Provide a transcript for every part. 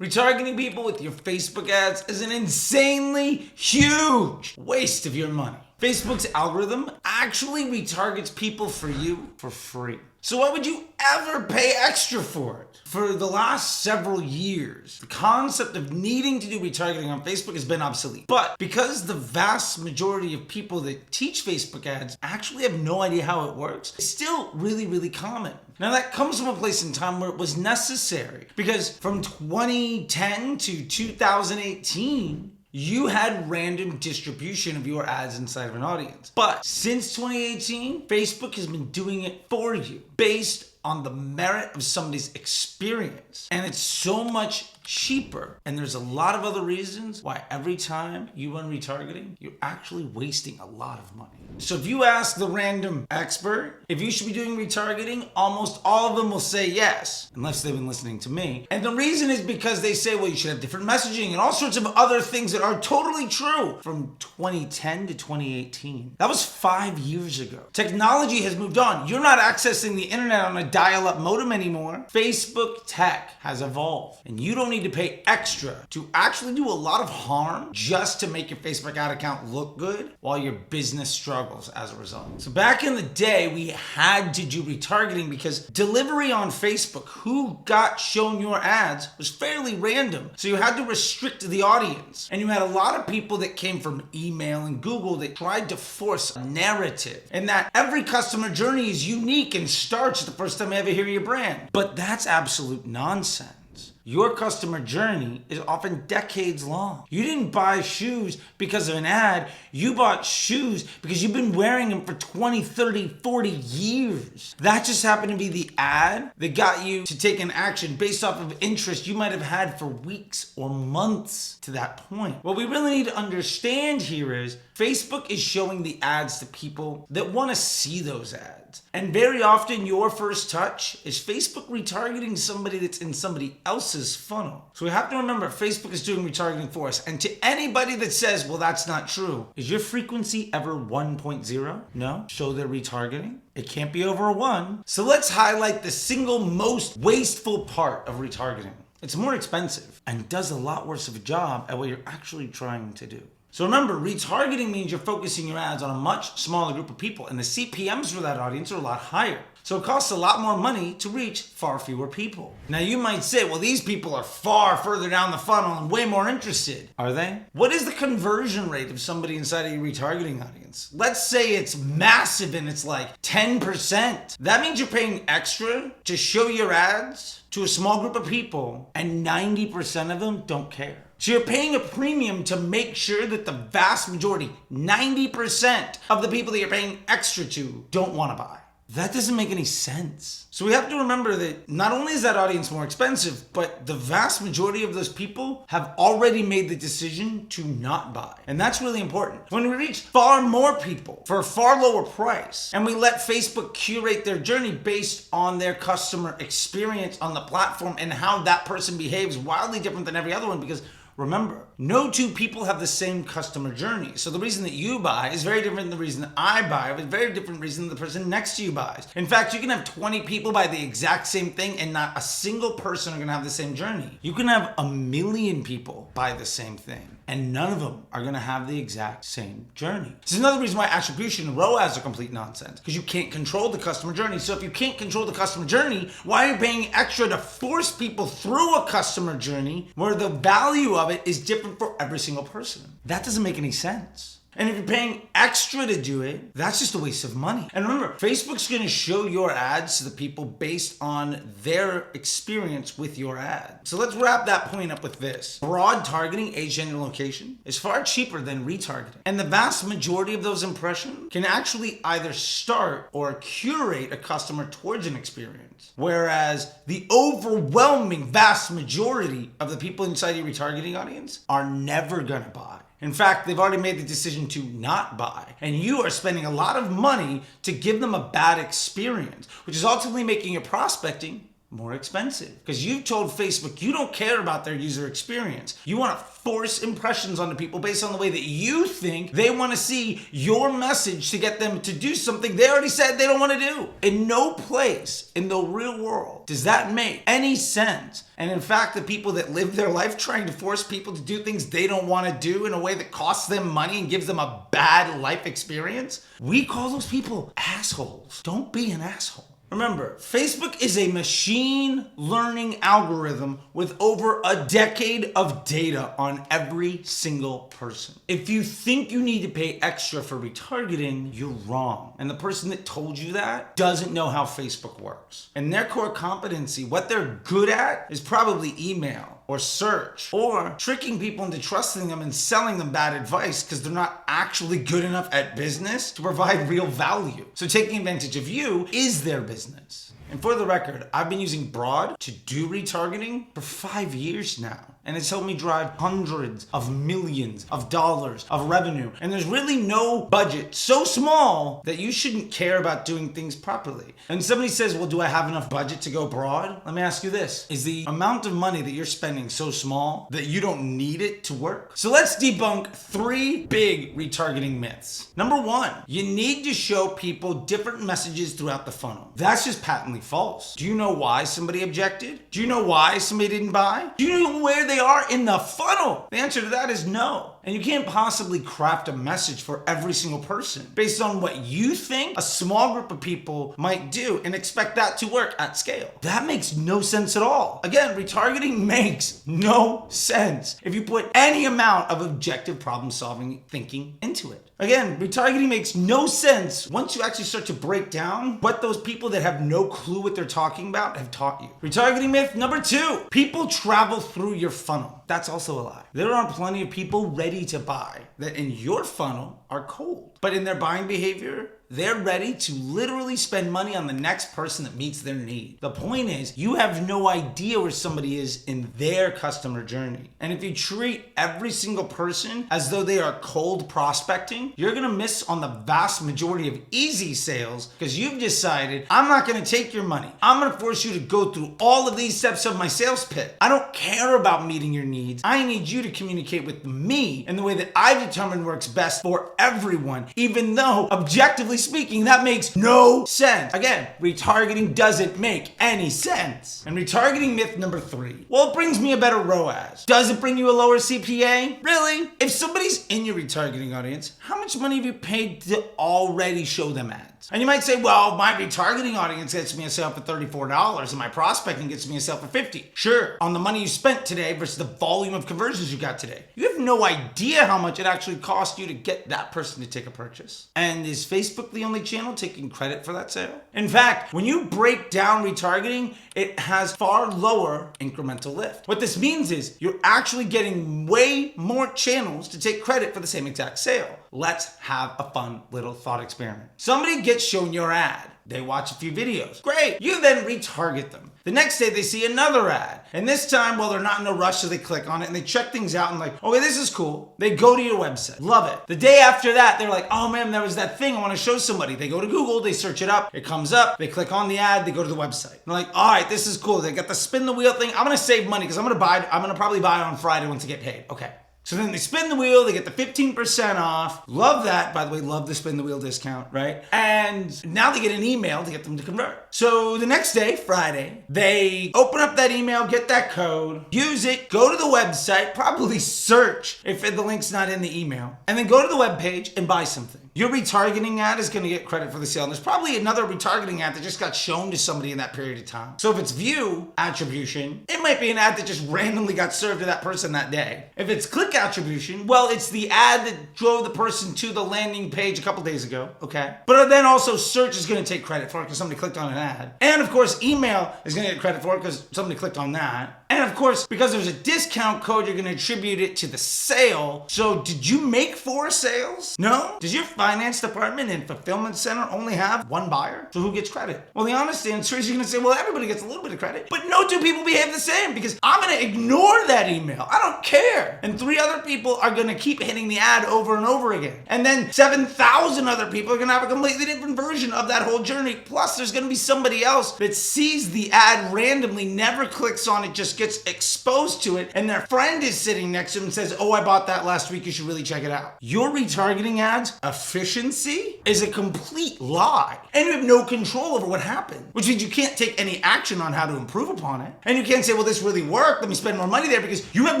Retargeting people with your Facebook ads is an insanely huge waste of your money. Facebook's algorithm actually retargets people for you for free. So why would you ever pay extra for it? For the last several years, the concept of needing to do retargeting on Facebook has been obsolete. But because the vast majority of people that teach Facebook ads actually have no idea how it works, it's still really, really common. Now that comes from a place in time where it was necessary, because from 2010 to 2018, you had random distribution of your ads inside of an audience. But since 2018, Facebook has been doing it for you based on the merit of somebody's experience. And it's so much cheaper. And there's a lot of other reasons why every time you run retargeting, you're actually wasting a lot of money. So if you ask the random expert if you should be doing retargeting, almost all of them will say yes, unless they've been listening to me. And the reason is because they say, well, you should have different messaging and all sorts of other things that are totally true. From 2010 to 2018, that was 5 years ago. Technology has moved on. You're not accessing the internet on a dial-up modem anymore. Facebook tech has evolved, and you don't need to pay extra to actually do a lot of harm just to make your Facebook ad account look good while your business struggles as a result. So back in the day, we had to do retargeting because delivery on Facebook, who got shown your ads, was fairly random. So you had to restrict the audience. And you had a lot of people that came from email and Google that tried to force a narrative, and that every customer journey is unique and starts the first time I ever hear your brand. But that's absolute nonsense. Your customer journey is often decades long. You didn't buy shoes because of an ad. You bought shoes because you've been wearing them for 20, 30, 40 years. That just happened to be the ad that got you to take an action based off of interest you might have had for weeks or months to that point. What we really need to understand here is Facebook is showing the ads to people that want to see those ads. And very often your first touch is Facebook retargeting somebody that's in somebody else's funnel. So we have to remember Facebook is doing retargeting for us. And to anybody that says, well, that's not true, is your frequency ever 1.0? No? So they're retargeting? It can't be over a 1. So let's highlight the single most wasteful part of retargeting. It's more expensive and does a lot worse of a job at what you're actually trying to do. So remember, retargeting means you're focusing your ads on a much smaller group of people, and the CPMs for that audience are a lot higher. So it costs a lot more money to reach far fewer people. Now you might say, well, these people are far further down the funnel and way more interested. Are they? What is the conversion rate of somebody inside of your retargeting audience? Let's say it's massive and it's like 10%. That means you're paying extra to show your ads to a small group of people, and 90% of them don't care. So you're paying a premium to make sure that the vast majority, 90% of the people that you're paying extra to, don't want to buy. That doesn't make any sense. So we have to remember that not only is that audience more expensive, but the vast majority of those people have already made the decision to not buy. And that's really important. When we reach far more people for a far lower price, and we let Facebook curate their journey based on their customer experience on the platform and how that person behaves, wildly different than every other one, because remember, no two people have the same customer journey. So the reason that you buy is very different than the reason that I buy, but very different reason the person next to you buys. In fact, you can have 20 people buy the exact same thing and not a single person are gonna have the same journey. You can have 1 million people buy the same thing, and none of them are gonna have the exact same journey. This is another reason why attribution and ROAS are complete nonsense, because you can't control the customer journey. So if you can't control the customer journey, why are you paying extra to force people through a customer journey where the value of it is different for every single person? That doesn't make any sense. And if you're paying extra to do it, that's just a waste of money. And remember, Facebook's going to show your ads to the people based on their experience with your ad. So let's wrap that point up with this. Broad targeting, age, gender, and location is far cheaper than retargeting. And the vast majority of those impressions can actually either start or curate a customer towards an experience. Whereas the overwhelming vast majority of the people inside your retargeting audience are never going to buy. In fact, they've already made the decision to not buy, and you are spending a lot of money to give them a bad experience, which is ultimately making your prospecting more expensive. Because you've told Facebook you don't care about their user experience. You want to force impressions onto people based on the way that you think they want to see your message to get them to do something they already said they don't want to do. In no place in the real world does that make any sense. And in fact, the people that live their life trying to force people to do things they don't want to do in a way that costs them money and gives them a bad life experience, we call those people assholes. Don't be an asshole. Remember, Facebook is a machine learning algorithm with over a decade of data on every single person. If you think you need to pay extra for retargeting, you're wrong. And the person that told you that doesn't know how Facebook works. And their core competency, what they're good at, is probably email or search, or tricking people into trusting them and selling them bad advice because they're not actually good enough at business to provide real value. So taking advantage of you is their business. And for the record, I've been using Broad to do retargeting for 5 years now. And it's helped me drive hundreds of millions of dollars of revenue. And there's really no budget so small that you shouldn't care about doing things properly. And somebody says, well, do I have enough budget to go broad? Let me ask you this. Is the amount of money that you're spending so small that you don't need it to work? So let's debunk 3 big retargeting myths. Number 1, you need to show people different messages throughout the funnel. That's just patently false. Do you know why somebody objected? Do you know why somebody didn't buy? Do you know where they are in the funnel? The answer to that is no. And you can't possibly craft a message for every single person based on what you think a small group of people might do and expect that to work at scale. That makes no sense at all. Again, retargeting makes no sense if you put any amount of objective problem solving thinking into it. Again, retargeting makes no sense once you actually start to break down what those people that have no clue what they're talking about have taught you. Retargeting myth number 2, people travel through your funnel. That's also a lie. There are plenty of people ready to buy that in your funnel are cold, but in their buying behavior, they're ready to literally spend money on the next person that meets their need. The point is, you have no idea where somebody is in their customer journey. And if you treat every single person as though they are cold prospecting, you're gonna miss on the vast majority of easy sales because you've decided, I'm not gonna take your money. I'm gonna force you to go through all of these steps of my sales pitch. I don't care about meeting your needs. I need you to communicate with me in the way that I've determined works best for everyone, even though objectively speaking, that makes no sense. Again, retargeting doesn't make any sense. And retargeting myth number 3, well, it brings me a better ROAS. Does it bring you a lower CPA? Really? If somebody's in your retargeting audience, how much money have you paid to already show them ads? And you might say, well, my retargeting audience gets me a sale for $34 and my prospecting gets me a sale for $50. Sure, on the money you spent today versus the volume of conversions you got today. You have no idea how much it actually cost you to get that person to take a purchase. And is Facebook the only channel taking credit for that sale? In fact, when you break down retargeting, it has far lower incremental lift. What this means is you're actually getting way more channels to take credit for the same exact sale. Let's have a fun little thought experiment. Somebody gets shown your ad. They watch a few videos. Great. You then retarget them. The next day they see another ad. And this time, well, they're not in a rush, so they click on it and they check things out and like, okay, this is cool. They go to your website. Love it. The day after that, they're like, oh man, there was that thing I want to show somebody. They go to Google, they search it up. It comes up. They click on the ad. They go to the website. They're like, all right, this is cool. They got the spin the wheel thing. I'm going to save money because I'm going to probably buy it on Friday once I get paid. Okay. So then they spin the wheel, they get the 15% off. Love that, by the way, love the spin the wheel discount, right? And now they get an email to get them to convert. So the next day, Friday, they open up that email, get that code, use it, go to the website, probably search if the link's not in the email, and then go to the webpage and buy something. Your retargeting ad is going to get credit for the sale. And there's probably another retargeting ad that just got shown to somebody in that period of time. So if it's view attribution, it might be an ad that just randomly got served to that person that day. If it's click attribution, well, it's the ad that drove the person to the landing page a couple days ago, okay? But then also search is going to take credit for it because somebody clicked on an ad. And of course, email is going to get credit for it because somebody clicked on that. And of course, because there's a discount code, you're gonna attribute it to the sale. So did you make 4 sales? No? Does your finance department and fulfillment center only have 1 buyer? So who gets credit? Well, the honest answer is you're gonna say, well, everybody gets a little bit of credit, but no 2 people behave the same because I'm gonna ignore that email. I don't care. And 3 other people are gonna keep hitting the ad over and over again. And then 7,000 other people are gonna have a completely different version of that whole journey. Plus, there's gonna be somebody else that sees the ad randomly, never clicks on it, just gets exposed to it, and their friend is sitting next to them and says, oh, I bought that last week, you should really check it out. Your retargeting ads efficiency is a complete lie, and you have no control over what happened, which means you can't take any action on how to improve upon it. And you can't say, well, this really worked, let me spend more money there, because you have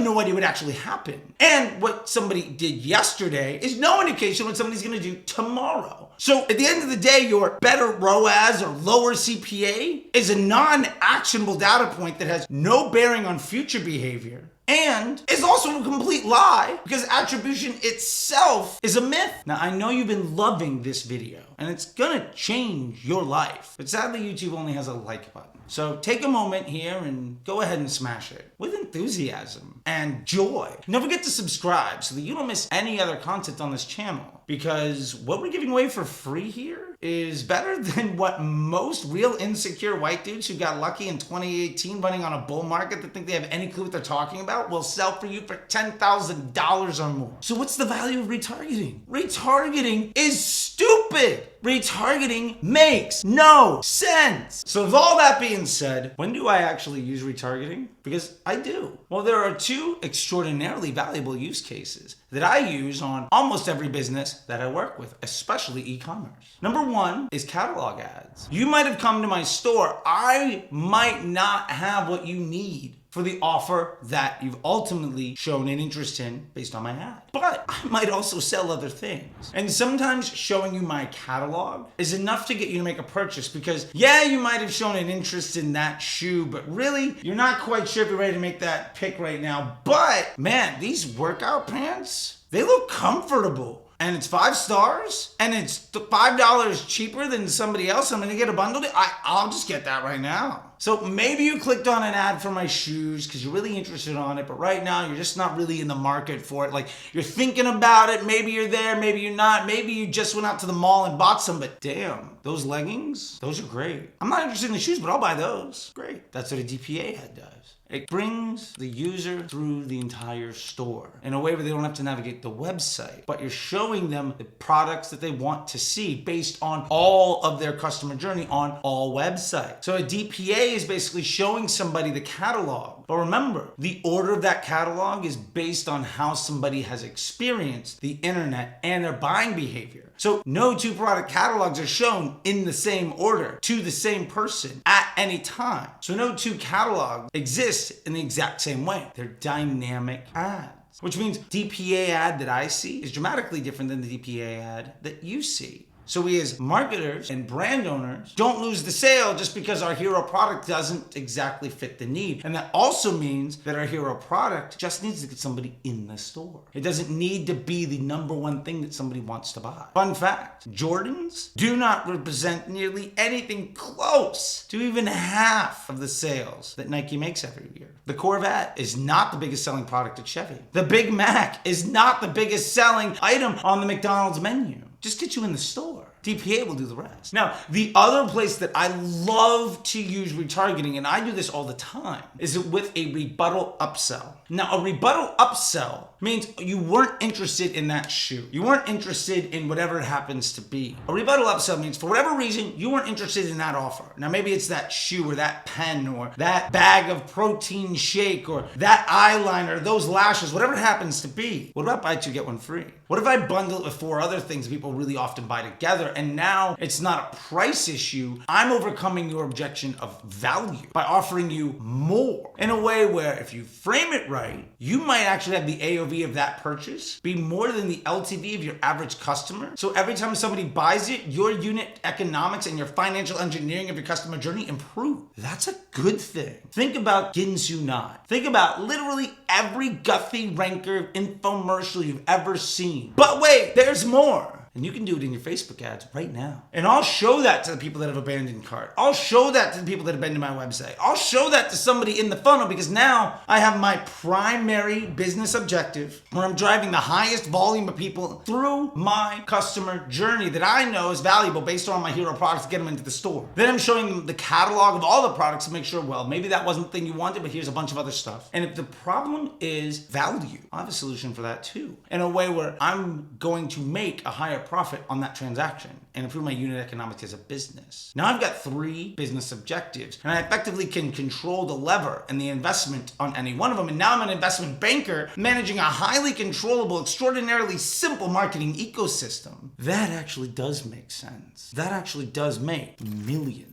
no idea what actually happened. And what somebody did yesterday is no indication what somebody's gonna do tomorrow. So at the end of the day, your better ROAS or lower CPA is a non-actionable data point that has no bearing on future behavior. And is also a complete lie because attribution itself is a myth. Now, I know you've been loving this video and it's gonna change your life, but sadly YouTube only has a like button. So take a moment here and go ahead and smash it with enthusiasm and joy. Don't forget to subscribe so that you don't miss any other content on this channel, because what we're giving away for free here is better than what most real insecure white dudes who got lucky in 2018 running on a bull market that think they have any clue what they're talking about will sell for you for $10,000 or more. So what's the value of retargeting? Retargeting is stupid. Retargeting makes no sense. So with all that being said, when do I actually use retargeting? Because I do. Well, there are 2 extraordinarily valuable use cases that I use on almost every business that I work with, especially e-commerce. Number 1 is catalog ads. You might have come to my store. I might not have what you need for the offer that you've ultimately shown an interest in based on my ad. But I might also sell other things. And sometimes showing you my catalog is enough to get you to make a purchase, because yeah, you might have shown an interest in that shoe, but really you're not quite sure if you're ready to make that pick right now. But man, these workout pants, they look comfortable. And it's 5 stars, and it's $5 cheaper than somebody else. I'm gonna get a bundle. I'll just get that right now. So maybe you clicked on an ad for my shoes because you're really interested on it, but right now you're just not really in the market for it. Like, you're thinking about it, maybe you're there, maybe you're not, maybe you just went out to the mall and bought some, but damn, those leggings, those are great. I'm not interested in the shoes, but I'll buy those. Great. That's what a DPA ad does. It brings the user through the entire store in a way where they don't have to navigate the website, but you're showing them the products that they want to see based on all of their customer journey on all websites. So a DPA is basically showing somebody the catalog. But remember, the order of that catalog is based on how somebody has experienced the internet and their buying behavior. So no 2 product catalogs are shown in the same order to the same person at any time. So no 2 catalogs exist in the exact same way. They're dynamic ads, which means DPA ad that I see is dramatically different than the DPA ad that you see. So we as marketers and brand owners don't lose the sale just because our hero product doesn't exactly fit the need. And that also means that our hero product just needs to get somebody in the store. It doesn't need to be the number 1 thing that somebody wants to buy. Fun fact, Jordans do not represent nearly anything close to even half of the sales that Nike makes every year. The Corvette is not the biggest selling product at Chevy. The Big Mac is not the biggest selling item on the McDonald's menu. Just get you in the store. DPA will do the rest. Now, the other place that I love to use retargeting, and I do this all the time, is with a rebuttal upsell. Now, a rebuttal upsell means you weren't interested in that shoe. You weren't interested in whatever it happens to be. A rebuttal upsell means for whatever reason, you weren't interested in that offer. Now, maybe it's that shoe or that pen or that bag of protein shake or that eyeliner, those lashes, whatever it happens to be. What about buy 2, get 1 free? What if I bundle it with 4 other things people really often buy together, and now it's not a price issue? I'm overcoming your objection of value by offering you more in a way where if you frame it right, you might actually have the AOV of that purchase be more than the LTV of your average customer. So every time somebody buys it, your unit economics and your financial engineering of your customer journey improve. That's a good thing. Think about Ginsu Not. Think about literally every Guthy Ranker infomercial you've ever seen. But wait, there's more. And you can do it in your Facebook ads right now. And I'll show that to the people that have abandoned cart. I'll show that to the people that have been to my website. I'll show that to somebody in the funnel, because now I have my primary business objective where I'm driving the highest volume of people through my customer journey that I know is valuable based on my hero products to get them into the store. Then I'm showing them the catalog of all the products to make sure, well, maybe that wasn't the thing you wanted, but here's a bunch of other stuff. And if the problem is value, I have a solution for that too, in a way where I'm going to make a higher profit on that transaction and improve my unit economics as a business. Now I've got 3 business objectives, and I effectively can control the lever and the investment on any one of them. And now I'm an investment banker managing a highly controllable, extraordinarily simple marketing ecosystem. That actually does make sense. That actually does make millions.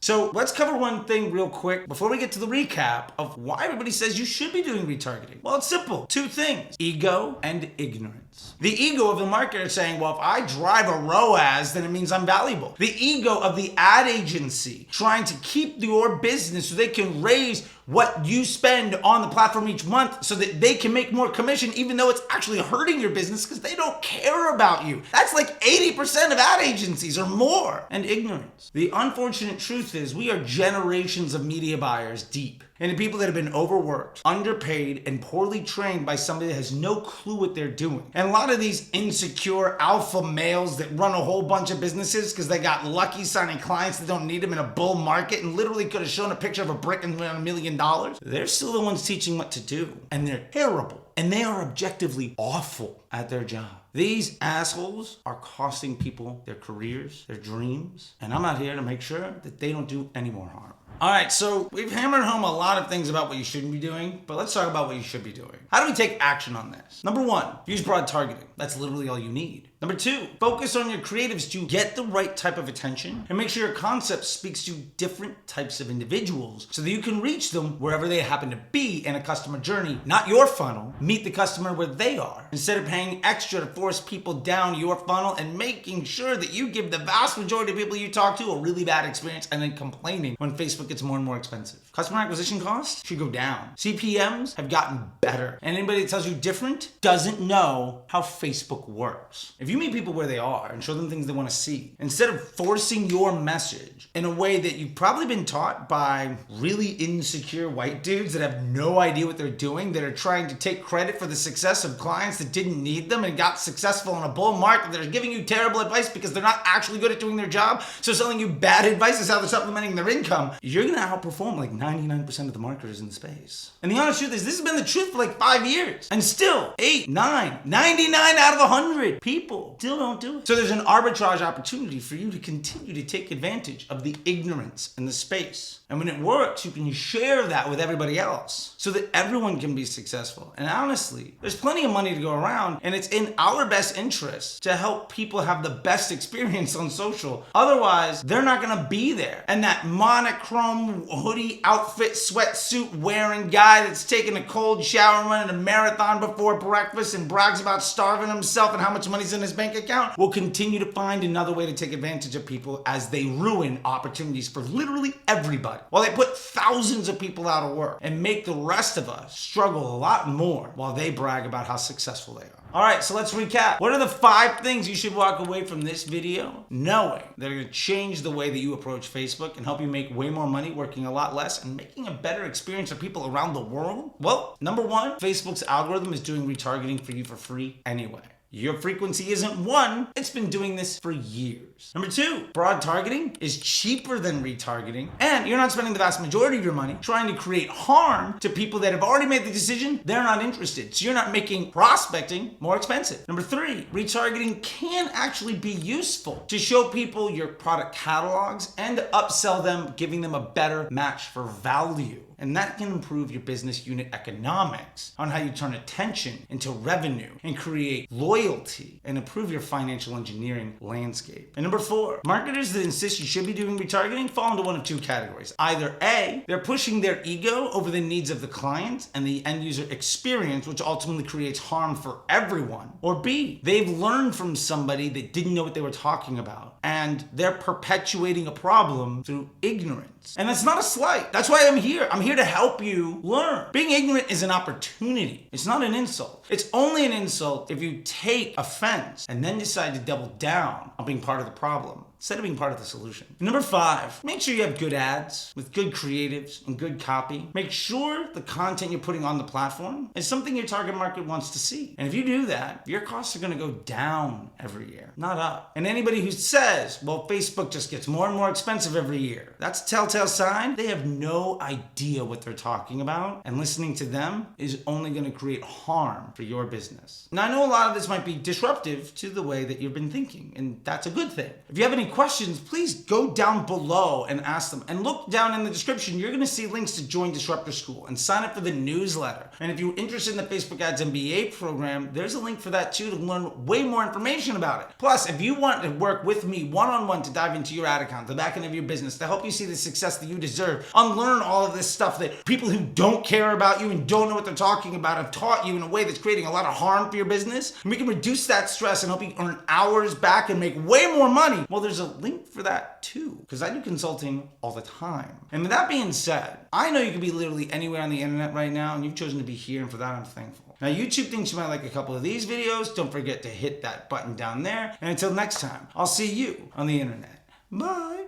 So let's cover one thing real quick before we get to the recap of why everybody says you should be doing retargeting. Well, it's simple. 2 things: ego and ignorance. The ego of the marketer is saying, well, if I drive a ROAS, then it means I'm valuable. The ego of the ad agency trying to keep your business so they can raise what you spend on the platform each month so that they can make more commission, even though it's actually hurting your business because they don't care about you. That's like 80% of ad agencies or more. And ignorance. The unfortunate truth is we are generations of media buyers deep. And the people that have been overworked, underpaid, and poorly trained by somebody that has no clue what they're doing. And a lot of these insecure alpha males that run a whole bunch of businesses because they got lucky signing clients that don't need them in a bull market and literally could have shown a picture of a brick and won $1 million. They're still the ones teaching what to do. And they're terrible. And they are objectively awful at their job. These assholes are costing people their careers, their dreams. And I'm out here to make sure that they don't do any more harm. All right, so we've hammered home a lot of things about what you shouldn't be doing, but let's talk about what you should be doing. How do we take action on this? Number 1, use broad targeting. That's literally all you need. Number 2, focus on your creatives to get the right type of attention and make sure your concept speaks to different types of individuals so that you can reach them wherever they happen to be in a customer journey, not your funnel. Meet the customer where they are instead of paying extra to force people down your funnel and making sure that you give the vast majority of people you talk to a really bad experience and then complaining when Facebook gets more and more expensive. Customer acquisition costs should go down. CPMs have gotten better. And anybody that tells you different doesn't know how Facebook works. If you meet people where they are and show them things they want to see, instead of forcing your message in a way that you've probably been taught by really insecure white dudes that have no idea what they're doing, that are trying to take credit for the success of clients that didn't need them and got successful in a bull market, that are giving you terrible advice because they're not actually good at doing their job, so selling you bad advice is how they're supplementing their income, you're going to outperform like 99% of the marketers in the space. And the honest truth is, this has been the truth for like 5 years. And still, 8, 9, 99 out of 100 people still don't do it. So there's an arbitrage opportunity for you to continue to take advantage of the ignorance in the space. And when it works, you can share that with everybody else so that everyone can be successful. And honestly, there's plenty of money to go around, and it's in our best interest to help people have the best experience on social. Otherwise, they're not going to be there. And that monochrome hoodie outfit, sweatsuit wearing guy that's taking a cold shower and running a marathon before breakfast and brags about starving himself and how much money's in his bank account will continue to find another way to take advantage of people as they ruin opportunities for literally everybody, while they put thousands of people out of work and make the rest of us struggle a lot more while they brag about how successful they are. All right, so let's recap. What are the 5 things you should walk away from this video knowing that are going to change the way that you approach Facebook and help you make way more money working a lot less and making a better experience for people around the world? Well, number 1, Facebook's algorithm is doing retargeting for you for free anyway. Your frequency isn't 1, it's been doing this for years. Number 2, broad targeting is cheaper than retargeting, and you're not spending the vast majority of your money trying to create harm to people that have already made the decision they're not interested. So you're not making prospecting more expensive. Number 3, retargeting can actually be useful to show people your product catalogs and to upsell them, giving them a better match for value. And that can improve your business unit economics on how you turn attention into revenue and create loyalty and improve your financial engineering landscape. And number 4, marketers that insist you should be doing retargeting fall into one of 2 categories. Either A, they're pushing their ego over the needs of the client and the end user experience, which ultimately creates harm for everyone. Or B, they've learned from somebody that didn't know what they were talking about, and they're perpetuating a problem through ignorance. ignorance. And that's not a slight. That's why I'm here. I'm here to help you learn. Being ignorant is an opportunity. It's not an insult. It's only an insult if you take offense and then decide to double down on being part of the problem instead of being part of the solution. Number 5, make sure you have good ads with good creatives and good copy. Make sure the content you're putting on the platform is something your target market wants to see. And if you do that, your costs are going to go down every year, not up. And anybody who says, well, Facebook just gets more and more expensive every year, that's a telltale sign they have no idea what they're talking about, and listening to them is only going to create harm for your business. Now, I know a lot of this might be disruptive to the way that you've been thinking, and that's a good thing. If you have any questions, please go down below and ask them. And look down in the description, you're going to see links to join Disruptor School and sign up for the newsletter. And if you're interested in the Facebook Ads MBA program, there's a link for that too to learn way more information about it. Plus, if you want to work with me one-on-one to dive into your ad account, the back end of your business, to help you see the success that you deserve, unlearn all of this stuff that people who don't care about you and don't know what they're talking about have taught you in a way that's creating a lot of harm for your business, and we can reduce that stress and help you earn hours back and make way more money, well, there's a link for that too, because I do consulting all the time. And with that being said, I know you can be literally anywhere on the internet right now, and you've chosen to be here, and for that I'm thankful. Now, YouTube thinks you might like a couple of these videos. Don't forget to hit that button down there. And until next time, I'll see you on the internet. Bye.